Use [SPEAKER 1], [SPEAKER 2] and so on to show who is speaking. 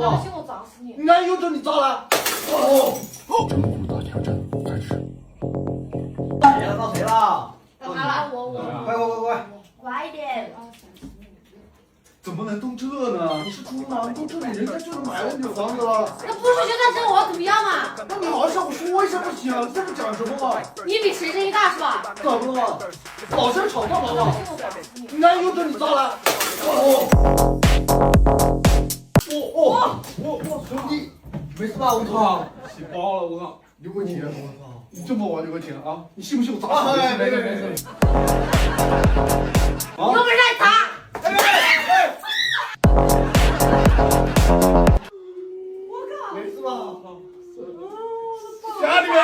[SPEAKER 1] 吧？
[SPEAKER 2] 行，我砸死你！
[SPEAKER 1] 俺有种你砸了！哦，
[SPEAKER 3] 整蛊大挑战开始。
[SPEAKER 1] 谁了？到谁了？
[SPEAKER 2] 到他了，我。
[SPEAKER 1] 快！
[SPEAKER 2] 快一点！
[SPEAKER 1] 怎么能动这呢？你是猪吗？动这里，人家就是买了你的房子了。
[SPEAKER 2] 那不是就在这，我要怎么样嘛？
[SPEAKER 1] 那你好好说一声不行？这不讲什么嘛？
[SPEAKER 2] 你比谁声音大是吧？
[SPEAKER 1] 怎么了？老是吵干嘛嘛？
[SPEAKER 2] 行，我砸死你！
[SPEAKER 1] 俺有种你砸了！你没事吧？我操！
[SPEAKER 4] 起包了，我靠！
[SPEAKER 1] 有问题！我操！
[SPEAKER 4] 你这么玩就个钱啊？你信不信我砸死你？
[SPEAKER 1] 没事。
[SPEAKER 2] 有本事来砸！
[SPEAKER 1] 没事吧？
[SPEAKER 4] 家里面